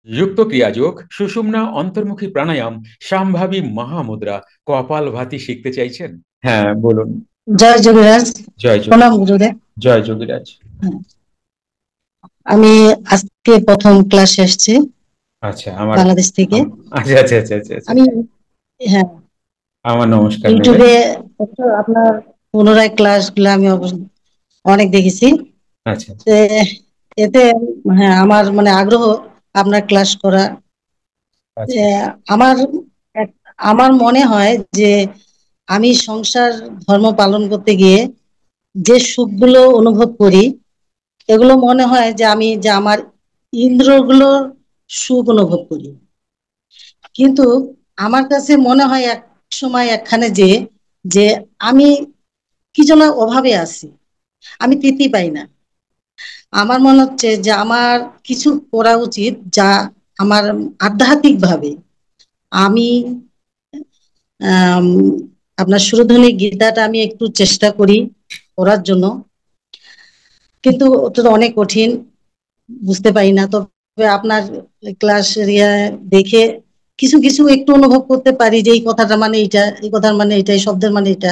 যুক্ত ক্রিয়াযোগ, সুষুম্না অন্তর্মুখী প্রাণায়াম, সম্ভাবী মহামুদ্রা, কপালভাতি শিখতে চাইছেন? হ্যাঁ, বলুন। জয় যোগীরাজ। জয় যোগী। প্রণাম গুরুদেব। জয় যোগীরাজ। হ্যাঁ, আমি আজকে প্রথম ক্লাসে এসেছি আচ্ছা, আমার বাংলাদেশ থেকে। আচ্ছা আচ্ছা আচ্ছা আচ্ছা আচ্ছা। আমি হ্যাঁ আমার নমস্কার নেবেন। ইউটিউবে একটু আপনার পুনরায় ক্লাস গুলো আমি অনেক দেখেছি। আচ্ছা আচ্ছা তে এতে আমার আগ্রহ আপনার ক্লাস করা। আচ্ছা তে আমার আমার মনে হয় যে আমি সংসার ধর্ম পালন করতে গিয়ে যে সুখগুলো অনুভব করি, এগুলো মনে হয় যে আমি যে আমার ইন্দ্রগুলোর সুখ অনুভব করি। কিন্তু আমার কাছে মনে হয় এক সময় একখানে যে যে আমি কি যেন অভাবে আছি, আমি তৃপ্তি পাই না। আমার মনে হচ্ছে যে আমার কিছু করা উচিত, যা আমার আধ্যাত্মিক ভাবে আমি আম, আপনার সুরধ্বনি গীতাটা আমি একটু চেষ্টা করি করার জন্য, কিন্তু ওটা তো অনেক কঠিন, বুঝতে পারি না। তবে আপনার ক্লাস দেখে কিছু কিছু একটু অনুভব করতে পারি যে এই কথাটা মানে এটা, এই কথার মানে এটা, এই শব্দের মানে এটা।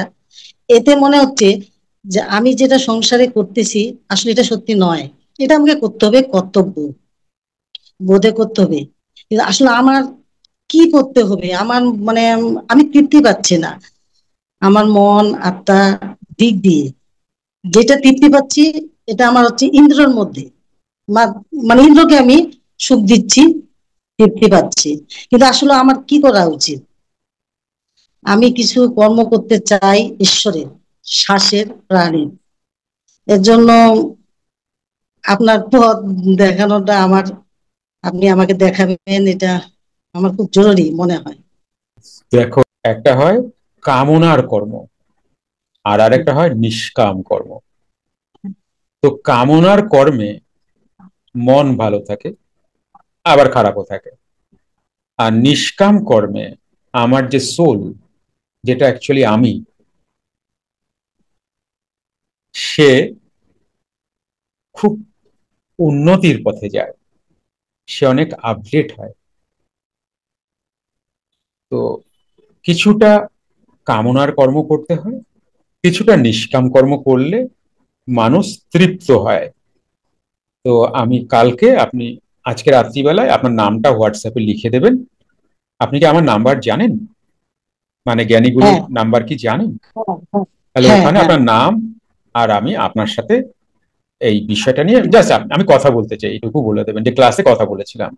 এতে মনে হচ্ছে যে আমি যেটা সংসারে করতেছি আসলে এটা সত্যি নয়, এটা আমাকে করতে হবে, কর্তব্য বোধে করতে হবে। কিন্তু আসলে আমার কি করতে হবে, আমার আমি তৃপ্তি পাচ্ছি না। আমার মন আত্মা দিক দিয়ে যেটা তৃপ্তি পাচ্ছি, এটা আমার হচ্ছে ইন্দ্রর মধ্যে। ইন্দ্রকে আমি সুখ দিচ্ছি, তৃপ্তি পাচ্ছি। কিন্তু আসলে আমার কি করা উচিত? আমি কিছু কর্ম করতে চাই ঈশ্বরের, শ্বাসের, প্রাণীর। এর জন্য আপনার পথ দেখানোটা আপনি আমাকে দেখাবেন, এটা আমার খুব জরুরি মনে হয়। দেখো, একটা হয় কামনার কর্ম, আর আরেকটা হয় নিষ্কাম কর্ম। তো কামনার কর্মে মন ভালো থাকে, আবার খারাপও থাকে। আর নিষ্কাম কর্মে আমার যে সোল, যেটা অ্যাকচুয়ালি আমি, সে খুব উন্নতির পথে যায়, সে অনেক আপডেট হয়। তো কিছুটা কামনার কর্ম করতে হয়, কিছুটা নিষ্কাম কর্ম করলে মানুষ তৃপ্ত হয়। তো আমি কালকে, আপনি আজকে রাত্রিবেলায় আপনার নামটা হোয়াটসঅ্যাপে লিখে দেবেন। আপনি কি আমার নাম্বার জানেন? মানে জ্ঞানীগুরুর হ্যাঁ, নাম্বার কি জানেন? হ্যাঁ, হ্যাঁ, তাহলে হ্যাঁ, ওখানে হ্যাঁ। আপনার নাম, আর আমি আপনার সাথে এই বিষয়টা নিয়ে জাস্ট আমি কথা বলতে চাই, এইটুকু বলে দেবেন যে ক্লাসে কথা বলেছিলাম।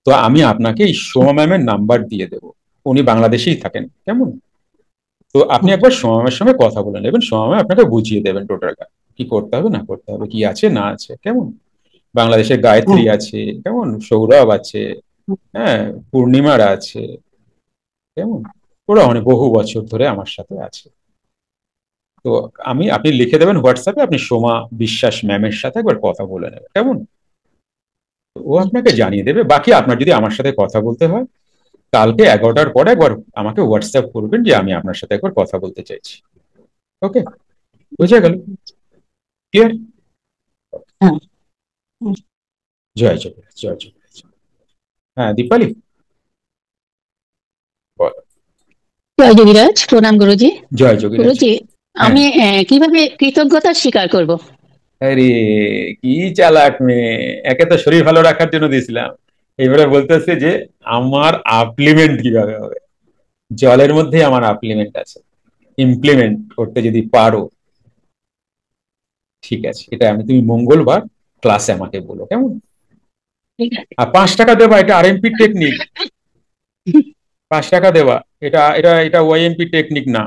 তো আমি আপনাকে এই সোমা ম্যামের নাম্বার দিয়ে দেবো। উনি বাংলাদেশেই থাকেন, কেমন? তো আপনি হুম, একবার সোমা ম্যামের সঙ্গে কথা বলে নেবেন, সোমা ম্যাম আপনাকে বুঝিয়ে দেবেন টোটালটা, কি করতে হবে না করতে হবে, কি আছে না আছে, কেমন? বাংলাদেশের গায়ত্রী হুম, আছে, কেমন, সৌরভ আছে, হ্যাঁ, পূর্ণিমারা আছে, কেমন, ওরা অনেক বহু বছর ধরে আমার সাথে আছে। তো আপনি লিখে দেবেন হোয়াটসঅ্যাপে, আপনি সোমা বিশ্বাস ম্যামের সাথে একবার কথা বলে নেবেন, কেমন? ও আপনাকে আচ্ছা। জানিয়ে দেবে। বাকি আপনার যদি আমার সাথে কথা বলতে হয়, কালকে 11টার পরে একবার আমাকে হোয়াটসঅ্যাপ করবেন যে আমি আপনার সাথে একবার কথা বলতে চাইছি। ওকে, বুঝে গেল? ক্লিয়ার? হ্যাঁ, হুম। জয় জগন্নাথ, জয় জগন্নাথ। হ্যাঁ, দীপালি, বলো। জয় যোগীরাজ, প্রণাম গুরুজি। জয় যোগীরাজ। গুরুজি, হ্যাঁ। আমি কিভাবে কৃতজ্ঞতা স্বীকার করব? আরে, কি চালাক মেয়ে! একে তো শরীর ভালো রাখার জন্য দিয়েছিলাম, এবারে বলতেছে যে আমার আপ্লিমেন্ট কিভাবে হবে। জলের মধ্যে আমার আপ্লিমেন্ট আছে, ইমপ্লিমেন্ট করতে যদি পারো, ঠিক আছে। এটা তুমি মঙ্গলবার ক্লাসে আমাকে বলো, কেমন? ঠিক আছে। আর 5 টাকা দেবা, এটা আরএমপি টেকনিক। 5 টাকা দেবা, এটা এটা এটা ওয়াইএমপি টেকনিক না।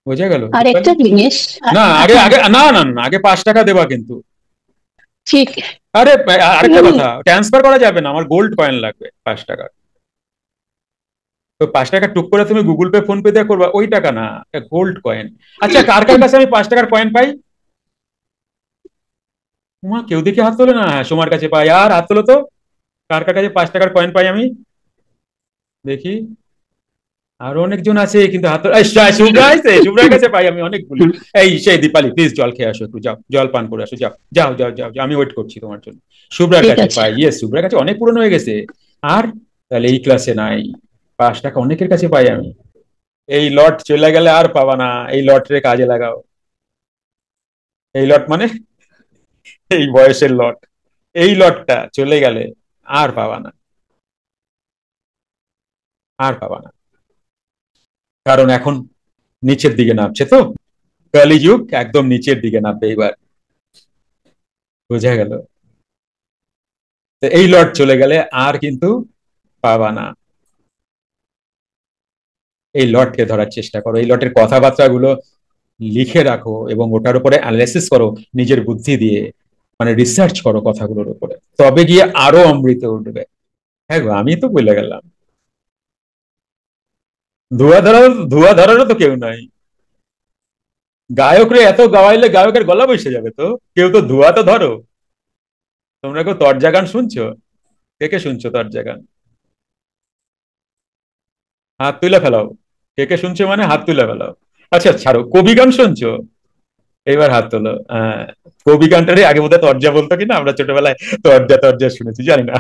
বুঝে গেল আর দীপালি? একটা জিনিস, না, আগে হ্যাঁ, আগে না না না, আগে 5 টাকা দেবা কিন্তু। ঠিক। আরে, আরেকটা আমি কথা, ট্রান্সফার করা যাবে না, আমার গোল্ড কয়েন লাগবে 5 টাকা। তো 5 টাকা টুক করে তুমি গুগল পে ফোন পে দিয়ে করবা, ওই টাকা না, গোল্ড কয়েন। আচ্ছা, কার কার কাছে আমি 5 টাকার কয়েন পাই? কেউ দেখে হাত তোলে না। হ্যাঁ, সোমার কাছে পাই, আর হাত তোলো তো। কার কার কাছে 5 টাকার কয়েন পাই আমি? দেখি। আরো অনেকজন আছে কিন্তু হাত শুভ্রা আছে, শুভ্রার কাছে পাই আমি অনেকগুলি। এই সেই দীপালি, প্লিজ জল খেয়ে আসো, একটু যাও, জল পান করে আসো, যাও যাও যাও যাও যাও, আমি ওয়েট করছি তোমার জন্য। শুভ্রার ঠিক কাছে আছে। পাই, ইয়েস, শুভ্রার কাছে অনেক পুরনো হয়ে গেছে। আর তাহলে এই ক্লাসে নাই, 5 টাকা অনেকের কাছে পাই আমি। এই লট চলে গেলে আর পাবা না, এই লটরে কাজে লাগাও। এই লট মানে এই বয়সের লট, এই লটটা চলে গেলে আর পাবা না, আর পাবা না। কারণ এখন নিচের দিকে নামছে তো, কলিযুগ একদম নিচের দিকে নামবে এবার, বোঝা গেল? তো এই লট চলে গেলে আর কিন্তু পাবা না। এই লটকে ধরার চেষ্টা করো, এই লটের কথাবার্তাগুলো লিখে রাখো এবং ওটার উপরে অ্যানালাইসিস করো নিজের বুদ্ধি দিয়ে, মানে রিসার্চ করো কথাগুলোর উপরে, তবে গিয়ে আরো অমৃত উঠবে। হ্যাঁ গো, আমি তো বলে গেলাম। ধোয়া ধরারও তো কেউ নাই। গায়করে এত গাওয়াইলে গায়কের গলা বসে যাবে তো, কেউ তো ধোয়া তো ধরো। তোমরা কেউ তরজা গান শুনছো? কে কে শুনছো তরজা গান? হাত তুলে ফেলাও। কে কে শুনছো মানে হাত তুলে ফেলাও। আচ্ছা ছাড়ো, কবি গান শুনছো? এবার হাত তোলো। কবি গানটারই আগে বোধহয় তরজা বলতো কিনা, আমরা ছোটবেলায় তরজা তরজা শুনেছি, জানি না।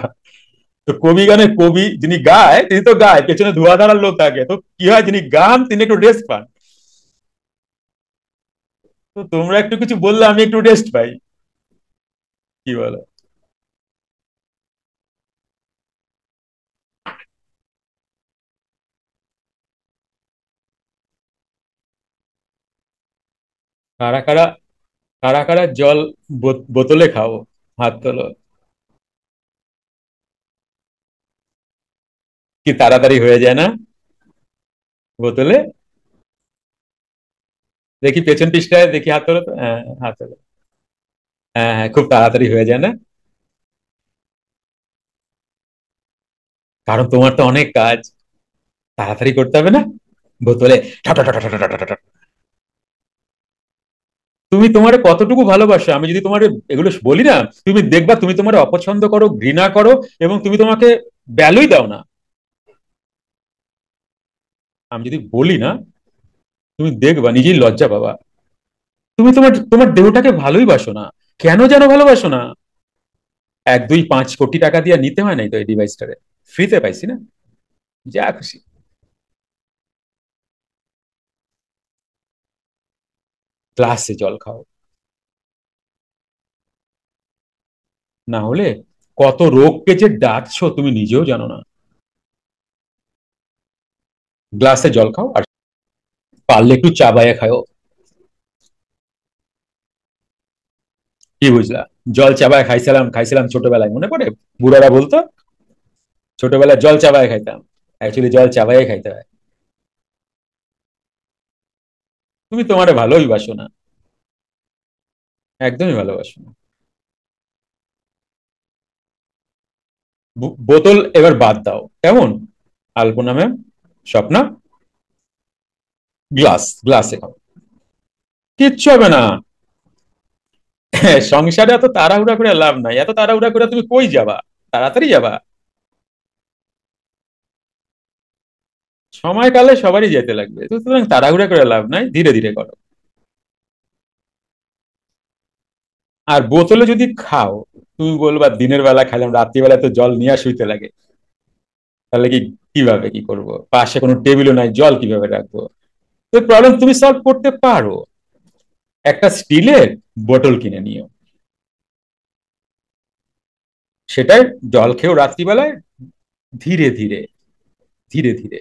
তো কবি গানে কবি যিনি গায় তিনি তো গায়, পেছনে ধোয়া লোক থাকে, তো কি হয়, যিনি গান তিনি একটু রেস্ট পান। তো তোমরা একটু কিছু বললে আমি একটু রেস্ট পাই, কি বলো? কারা কারা, কারা কারা জল বোতলে খাও, হাত তোলো। কি তাড়াতাড়ি হয়ে যায় না বোতলে? দেখি পেছন পৃষ্ঠায় দেখি, হাত তোলো তো, হ্যাঁ হাত তোলো। হ্যাঁ হ্যাঁ, খুব তাড়াতাড়ি হয়ে যায় না? কারণ তোমার তো অনেক কাজ, তাড়াতাড়ি করতে হবে না বোতলে। তুমি তোমার কতটুকু ভালোবাসো, আমি যদি তোমার এগুলো বলি না, তুমি দেখবা তুমি তোমার অপছন্দ করো, ঘৃণা করো, এবং তুমি তোমাকে ভ্যালুই দাও না। আমি যদি বলি না, তুমি দেখবা নিজেই লজ্জা পাবা। তুমি তোমার তোমার দেহটাকে ভালোই বাসো না, কেন যেন ভালোবাসো না। 1 2 5 কোটি টাকা দিয়ে নিতে হয় নাই তো এই ডিভাইসটারে, ফ্রিতে পাইছি না, যা খুশি। গ্লাসে জল খাও, না হলে কত রোগকে যে ডাকছো তুমি নিজেও জানো না। গ্লাসে জল খাও, আর পারলে একটু চাবাইয়া খাও। কি বুঝলা? জল চাবায় খাইছিলাম খাইছিলাম ছোটবেলায়, মনে পড়ে? বুড়ারা বলতো ছোটবেলায় জল চাবায় খাইতাম, অ্যাকচুয়ালি জল চাবাইয়ে খাইতে হয়। তুমি তোমারে ভালোই বাসো না, একদমই ভালোবাসো না। বোতল এবার বাদ দাও, কেমন? আলপনা ম্যাম, স্বপ্না, গ্লাসে খাও। কিচ্ছু হবে না। সংসারে এত তাড়াহুড়া করে লাভ নাই, এত তাড়াহুড়া করে তুমি কই যাবা? তাড়াতাড়ি যাবা? সময়কালে সবারই যেতে লাগবে, তো সুতরাং তাড়াহুড়া করে লাভ নাই, ধীরে ধীরে করো। আর বোতলে যদি খাও, তুমি বলবা দিনের বেলা খাইলাম, রাত্রিবেলা তো জল নিয়ে শুইতে লাগে, তাহলে কি, কিভাবে কি করব? পাশে কোনো টেবিলও নাই, জল কিভাবে রাখবো? তো প্রবলেম তুমি সলভ করতে পারো, একটা স্টিলের বোতল কিনে নিও, সেটাই জল খেয়েও রাত্রিবেলায়, ধীরে ধীরে, ধীরে ধীরে।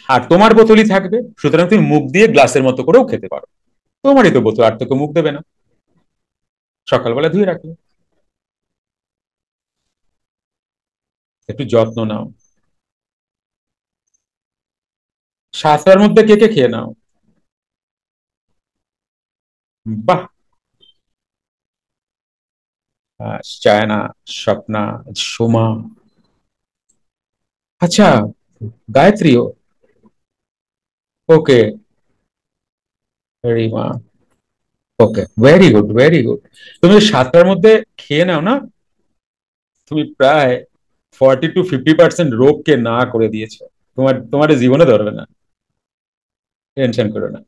আর তোমার বোতলই থাকবে, সুতরাং তুমি মুখ দিয়ে গ্লাসের মতো করেও খেতে পারো। তোমারই তো বোতল, আর তোকে মুখ দেবে না, সকালবেলা ধুয়ে রাখবে। একটু যত্ন নাও। 7টার মধ্যে কেকে খেয়ে নাও। বাহ। চায়না, স্বপ্না, সোমা, আচ্ছা, গায়ত্রীও, ওকে, রিমা, ওকে, ভেরি গুড ভেরি গুড। তুমি 7টার মধ্যে খেয়ে নাও না, তুমি প্রায় 40 to 50% রোগকে না করে দিয়েছো, তোমার তোমার জীবনে ধরবে না। টেনশন করো না,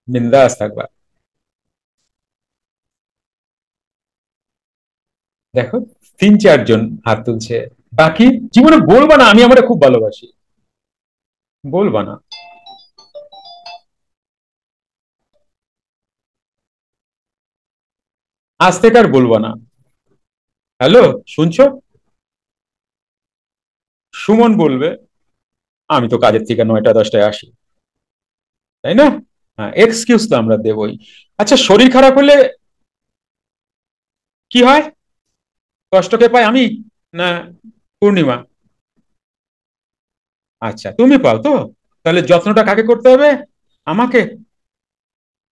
বিন্দাস থাকবা। দেখো 3-4 জন হাত তুলছে, বাকি জীবনে বলবা না আমি আমার খুব ভালোবাসি, বলবা না। আজ থেকে আর বলবা না। হ্যালো, শুনছো? সুমন বলবে আমি তো কাজের থেকে 9টা 10টায় আসি, তাই না? হ্যাঁ, এক্সকিউজ তো আমরা দেবই। আচ্ছা, শরীর খারাপ হলে কি হয়? কষ্ট কে পাই, আমি না পূর্ণিমা? আচ্ছা, তুমি পাও তো। তাহলে যত্নটা কাকে করতে হবে? আমাকে?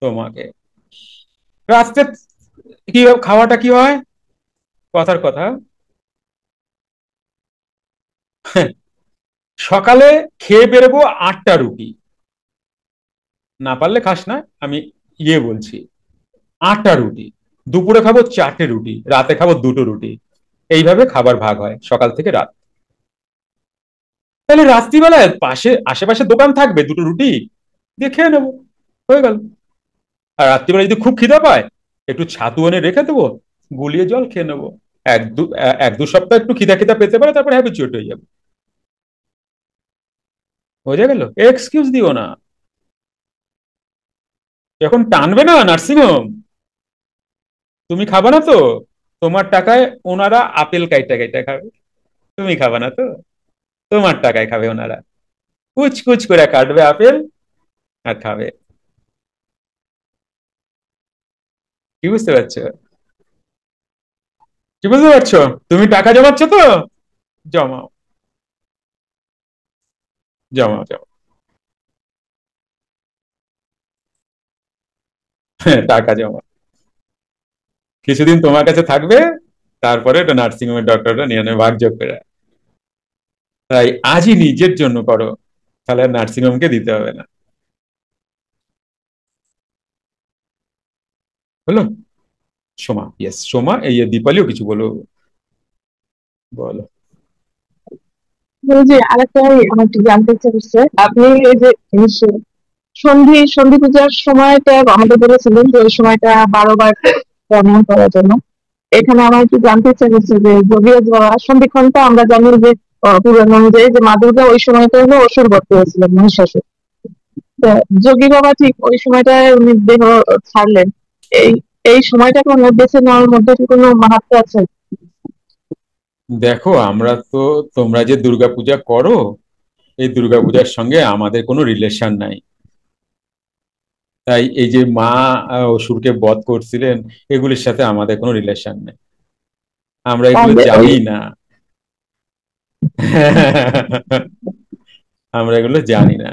তোমাকে। রাত্রে কি খাওয়াটা কি হয়? কথার কথা। সকালে খেয়ে বেরোবো 8টা রুটি, না পারলে খাস না, আমি বলছি 8টা রুটি। দুপুরে খাবো 4টে রুটি, রাতে খাবো 2টো রুটি। এইভাবে খাবার ভাগ হয় সকাল থেকে রাত। তাহলে রাত্রিবেলায় পাশে আশেপাশে দোকান থাকবে, 2টো রুটি দিয়ে খেয়ে নেবো, হয়ে গেল। আর রাত্রিবেলা যদি খুব খিদে পায়, একটু ছাতু এনে রেখে দেবো, গুলিয়ে জল খেয়ে নেবো। 1-2 সপ্তাহ একটু খিদা খিদা পেতে পারে, তারপরে হ্যাবিচুয়েট হয়ে যাবে। বোঝা গেল? এক্সকিউজ দিও না। এখন টানবে না নার্সিং হোম, তুমি খাবে না তো? তোমার টাকায় ওনারা আপেল কাইটা কাইটা খাবে, তুমি খাবে না তো? তোমার টাকায় খাবে ওনারা, কুচ কুচ করে কাটবে আপেল আর খাবে। কি বুঝতে পারছো? কি বুঝতে পারছো? তুমি টাকা জমাচ্ছ তো, জমাও, জমাও, জমাও। হ্যাঁ, টাকা জমা, কিছুদিন তোমার কাছে থাকবে, তারপরে এটা নার্সিং হোমের ডক্টররা নিয়ে নেবে ভাগযোগ করে। তাই আজই নিজের জন্য করো, তাহলে নার্সিং হোমকে দিতে হবে না। হলো? সোমা, ইয়েস সোমা, এই দীপালিও কিছু বলো, বলো। ওই যে আরেকটা আমার একটু জানতে ইচ্ছা করছে, আপনি এই যে সন্ধি সন্ধি পূজার সময়টা আমাদের বলেছিলেন যে ওই সময়টা 12বার প্রণাম করার জন্য। এখানে আমার একটু জানতে ইচ্ছা করছে যে যোগীরাজ বাবা সন্ধিক্ষণটা আমরা জানি যে পুরাণ অনুযায়ী যে মা দুর্গা ওই সময়টা হলো অসুর বধ করেছিলেন, মহিষাসুর। তা যোগী বাবা ঠিক ওই সময়টায় উনি দেহ ছাড়লেন, এই এই সময়টাকে ওনার বেছে নেওয়ার মধ্যে কি কোনো মাহাত্ম্য আছে? দেখো, আমরা তো, তোমরা যে দুর্গাপূজা করো, এই দুর্গাপূজার সঙ্গে আমাদের কোনো রিলেশন নাই। তাই এই যে মা অসুরকে বধ করছিলেন, এগুলির সাথে আমাদের কোনো রিলেশন নেই, আমরা এগুলো তাহলে ওই জানি না। আমরা এগুলো জানি না।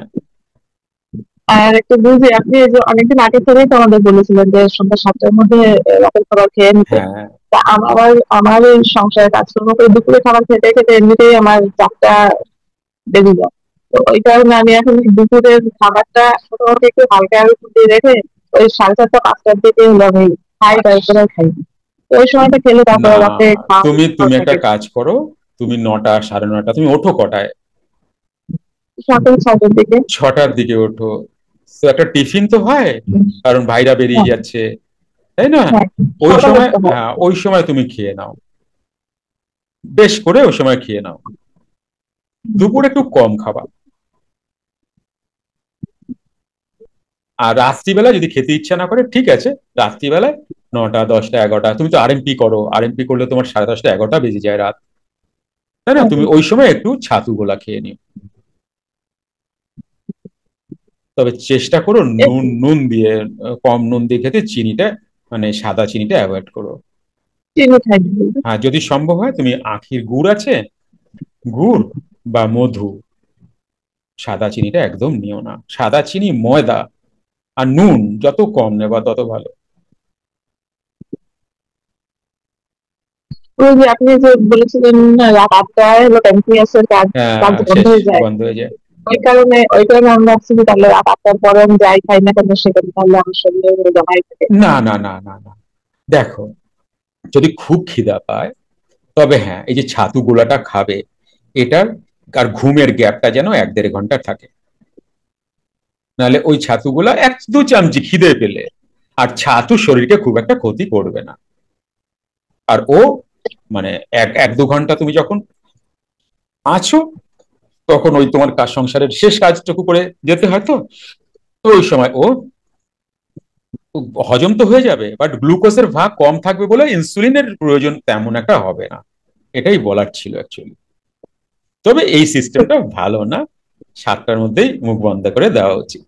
আর একটা বুঝি আপনি এই যে অনেকদিন আগে থেকেই তো আমাদের বলেছিলেন যে সন্ধ্যা 7টার মধ্যে রাতের খাবার খেয়ে নিতে। হ্যাঁ, তা আমার আমার এই সংসারে কাজকর্ম করে দুপুরে খাবার খেতে খেতে এমনিতেই আমার 4টা বেজে যায়। তো ওই কারণে আমি এখন এই দুপুরের খাবারটা মোটামুটি একটু হালকা দিয়ে রেখে ওই 4:30 5টার দিকে হলো আমি খাই, তারপরে খাই। তো ওই সময়টা খেলে না, তারপরে রাতে খাওয়া তুমি তুমি একটা থাকে কাজ করো, তুমি 9টা 9:30, তুমি ওঠো কটায়? সকাল 6টার দিকে। 6টার দিকে ওঠো, তো একটা টিফিন তো হয়, কারণ ভাইরা বেরিয়ে হ্যাঁ, যাচ্ছে, তাই না? হ্যাঁ, ওই সকাল সময়, উঠতে হয়। হ্যাঁ ওই সময় তুমি খেয়ে নাও, বেশ করে ওই সময় খেয়ে নাও। দুপুর একটু কম খাবা। আর রাত্রিবেলা যদি খেতে ইচ্ছা না করে, ঠিক আছে, রাত্রিবেলায় 9টা 10টা 11টা, তুমি তো আরএমপি করো, আরএমপি করলে তোমার 10:30 11টা বেজে যায় রাত, তাই না? তুমি ওই সময় একটু ছাতু গোলা খেয়ে নিও। তবে চেষ্টা করো নুন নুন দিয়ে, কম নুন দিয়ে খেতে, চিনিটা মানে সাদা চিনিটা অ্যাভয়েড করো। চিনি থাকবে। আর যদি সম্ভব হয় তুমি আখের গুড় আছে, গুড় বা মধু, সাদা চিনিটা একদম নিও না। সাদা চিনি, ময়দা আর নুন যত কম নেবা তত ভালো। ওই যে আপনি যে বলেছিলেন রাত 8টায় হলো প্যানক্রিয়াসের কাজ কাজ হ্যাঁ, বন্ধ শেষ, হয়ে যায়। বন্ধ হয়ে যায়। ওই কারণে আমি ভাবছি যে তাহলে রাত 8টার পরে আমি যাই খাই না কেন সেখানে তাহলে আমার শরীরে ওগুলো জমাই থাকে। না, না, না, না, না, দেখো, যদি খুব খিদা পায়, তবে হ্যাঁ, এই যে ছাতু গোলাটা খাবে, এটার আর ঘুমের গ্যাপটা যেন 1-1.5 ঘন্টা থাকে, নাহলে ওই ছাতুগুলা 1-2 চামচি খিদে পেলে, আর ছাতু শরীরকে খুব একটা ক্ষতি করবে না। আর ও মানে 1-2 ঘন্টা তুমি যখন আছো, তখন ওই তোমার কাজ সংসারের শেষ কাজটুকু করে যেতে হয়, তো তো ওই সময় ও হজম তো হয়ে যাবে, বাট গ্লুকোজের ভাগ কম থাকবে বলে ইনসুলিনের প্রয়োজন তেমন একটা হবে না। এটাই বলার ছিল অ্যাকচুয়ালি। তবে এই সিস্টেমটা ভালো না, 7টার মধ্যেই মুখ বন্ধ করে দেওয়া উচিত।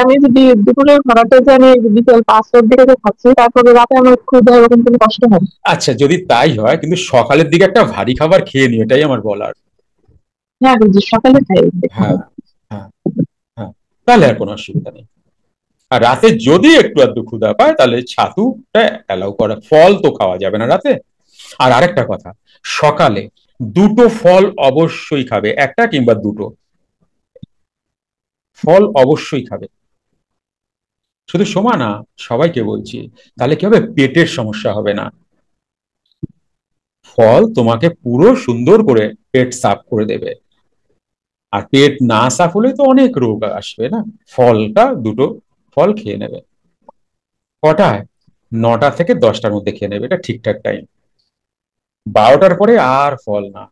আমি যদি দুপুরের খাবারটা যে আমি বিকেল 5টার দিকে যে খাচ্ছি, তারপরে রাতে আমার ক্ষুধা এরকম কোনো কষ্ট হয়? আচ্ছা, যদি তাই হয়, কিন্তু সকালের দিকে একটা ভারী খাবার খেয়ে নিও, এটাই আমার বলার। হ্যাঁ, যে সকালে খাই হ্যাঁ, হ্যাঁ, হ্যাঁ, তাহলে আর কোনো অসুবিধা নেই। আর রাতে যদি একটু আধটু ক্ষুধা পায়, তাহলে ছাতুটা অ্যালাউ করা, ফল তো খাওয়া যাবে না রাতে। আর আরেকটা কথা, সকালে 2টো ফল অবশ্যই খাবে, 1টা কিংবা 2টো ফল অবশ্যই খাবে। শুধু সোমা না, সবাইকে বলছি, তাহলে কি হবে, পেটের সমস্যা হবে না। ফল তোমাকে পুরো সুন্দর করে পেট সাফ করে দেবে। আর পেট না সাফ হলে তো অনেক রোগ আসবে না। ফলটা 2টো ফল খেয়ে নেবে। কটায়? 9টা থেকে 10টার মধ্যে খেয়ে নেবে, এটা ঠিকঠাক টাইম। 12টার পরে আর ফল না,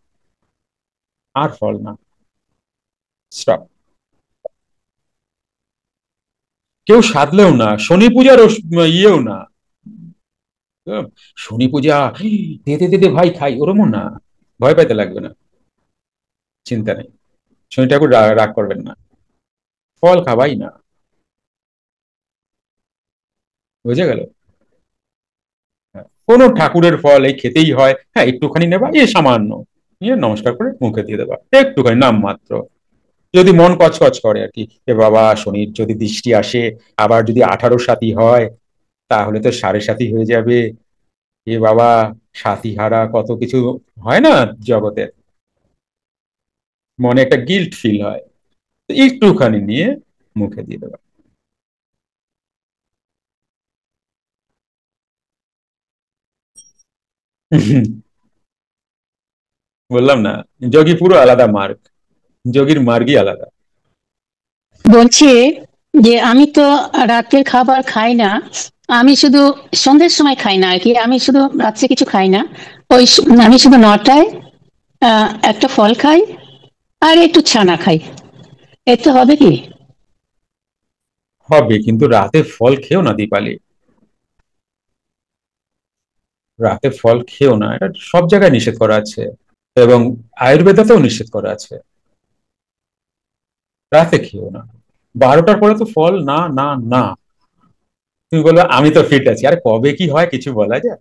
আর ফল না, স্টপ। কেউ সাধলেও না, শনি পূজার ইয়েও না। শনি পূজা দে দে দে দে ভাই খাই, ওরমও না, ভয় পাইতে লাগবে না, চিন্তা নেই। শনি ঠাকুর রাগ করবেন না, ফল খাবাই না, বুঝে গেল? কোন ঠাকুরের ফল এই খেতেই হয়, হ্যাঁ একটুখানি নেবা, এ সামান্য নিয়ে নমস্কার করে মুখে দিয়ে দেবা, একটুখানি নাম মাত্র। যদি মন কচকচ করে আর কি, এ বাবা শনির যদি দৃষ্টি আসে, আবার যদি 18 সাথী হয়, তাহলে তো সাড়ে 7ই হয়ে যাবে। এ বাবা, সাথী হারা কত কিছু হয় না জগতে, মনে একটা গিল্ট ফিল হয়, তো একটুখানি নিয়ে মুখে দিয়ে দেবা। বললাম না, যোগী পুরো আলাদা মার্গ, যোগীর মার্গই আলাদা। বলছি যে আমি তো রাতের খাবার খাই না, আমি শুধু সন্ধ্যের সময় খাই না আর কি, আমি শুধু রাত্রে কিছু খাই না। আমি শুধু 9টায় একটা ফল খাই আর একটু ছানা খাই, এতে হবে কি? হবে, কিন্তু রাতে ফল খেও না দীপালি, রাতে ফল খেও না, এটা সব জায়গায় নিষেধ করা আছে, এবং আয়ুর্বেদাতেও নিষেধ করা আছে। রাতে খেও না, 12টার পরে তো ফল না, না, না। তুমি বলবে আমি তো ফিট আছি, আরে কবে কি হয় কিছু বলা যায়?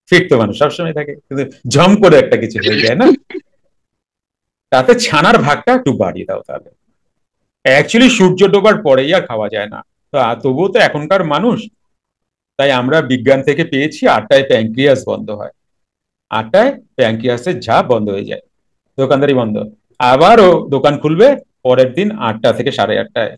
ফিট তো মানুষ সবসময় থাকে, কিন্তু ঝম করে একটা কিছু হয়ে যায় না। রাতে ছানার ভাগটা একটু বাড়িয়ে দাও তাহলে। অ্যাকচুয়ালি সূর্য ডোবার পরেই আর খাওয়া যায় না, তো তবুও তো এখনকার মানুষ, তাই আমরা বিজ্ঞান থেকে পেয়েছি 8টায় প্যাঙ্ক্রিয়াস বন্ধ হয়, 8টায় প্যাঙ্ক্রিয়াসের ঝাঁপ বন্ধ হয়ে যায়, দোকানদারি বন্ধ। আবারও দোকান খুলবে পরের দিন 8টা থেকে 8:30টায়।